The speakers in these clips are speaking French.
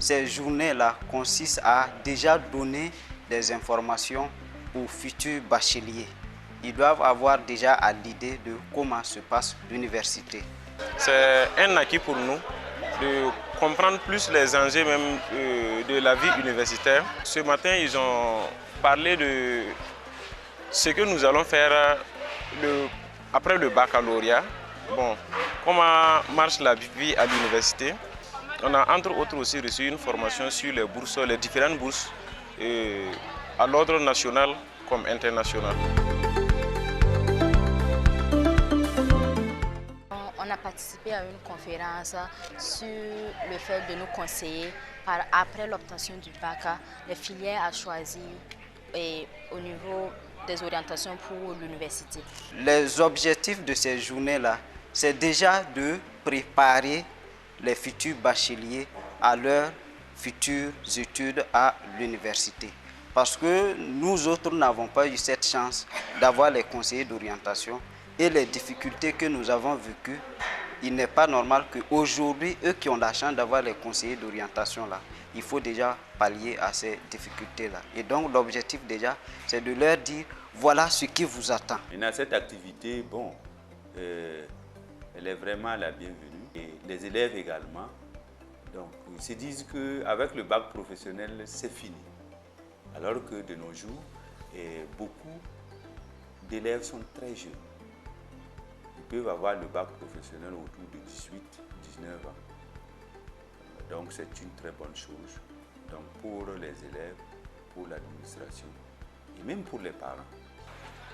ces journées-là consistent à déjà donner des informations aux futurs bacheliers. Ils doivent avoir déjà à l'idée de comment se passe l'université. C'est un acquis pour nous de comprendre plus les enjeux même de la vie universitaire. Ce matin, ils ont parlé de ce que nous allons faire après le baccalauréat. Bon, comment marche la vie à l'université. On a entre autres aussi reçu une formation sur les bourses, les différentes bourses à l'ordre national comme international. On a participé à une conférence sur le fait de nous conseiller après l'obtention du bac, les filières à choisir et au niveau des orientations pour l'université. Les objectifs de ces journées-là, c'est déjà de préparer les futurs bacheliers à leurs futures études à l'université. Parce que nous autres n'avons pas eu cette chance d'avoir les conseillers d'orientation et les difficultés que nous avons vécues. Il n'est pas normal qu'aujourd'hui, eux qui ont la chance d'avoir les conseillers d'orientation là, il faut déjà pallier à ces difficultés-là. Et donc l'objectif déjà, c'est de leur dire, voilà ce qui vous attend. Maintenant, cette activité, bon, elle est vraiment la bienvenue. Et les élèves également. Donc, ils se disent qu'avec le bac professionnel, c'est fini. Alors que de nos jours, beaucoup d'élèves sont très jeunes. Ils peuvent avoir le bac professionnel autour de 18-19 ans. Donc, c'est une très bonne chose. Donc, pour les élèves, pour l'administration et même pour les parents.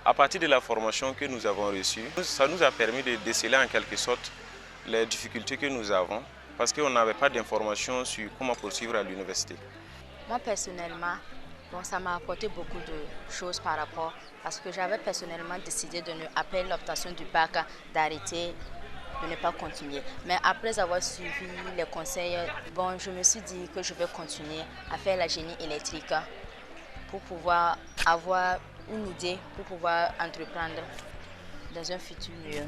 À partir de la formation que nous avons reçue, ça nous a permis de déceler en quelque sorte les difficultés que nous avons parce qu'on n'avait pas d'informations sur comment poursuivre à l'université. Moi personnellement, ça m'a apporté beaucoup de choses par rapport parce que j'avais personnellement décidé après l'obtention du bac d'arrêter, de ne pas continuer. Mais après avoir suivi les conseils, je me suis dit que je vais continuer à faire la génie électrique pour pouvoir avoir une idée, pour pouvoir entreprendre dans un futur mieux.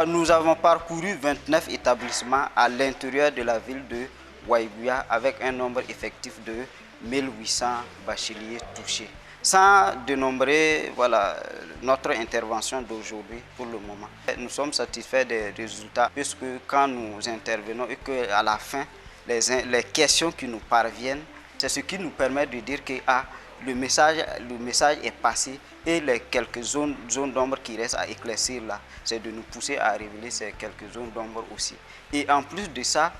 Nous avons parcouru 29 établissements à l'intérieur de la ville de Waïbouya avec un nombre effectif de 1800 bacheliers touchés. Sans dénombrer notre intervention d'aujourd'hui pour le moment. Nous sommes satisfaits des résultats puisque quand nous intervenons et qu'à la fin, les questions qui nous parviennent, c'est ce qui nous permet de dire que le message est passé et les quelques zones d'ombre qui restent à éclaircir là, c'est de nous pousser à révéler ces quelques zones d'ombre aussi. Et en plus de ça,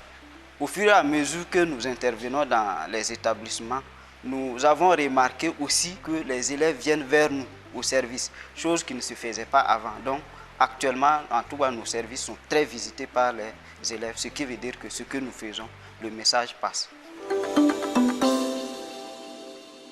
au fur et à mesure que nous intervenons dans les établissements, nous avons remarqué aussi que les élèves viennent vers nous au service, chose qui ne se faisait pas avant. Donc actuellement, en tout cas, nos services sont très visités par les élèves, ce qui veut dire que ce que nous faisons, le message passe.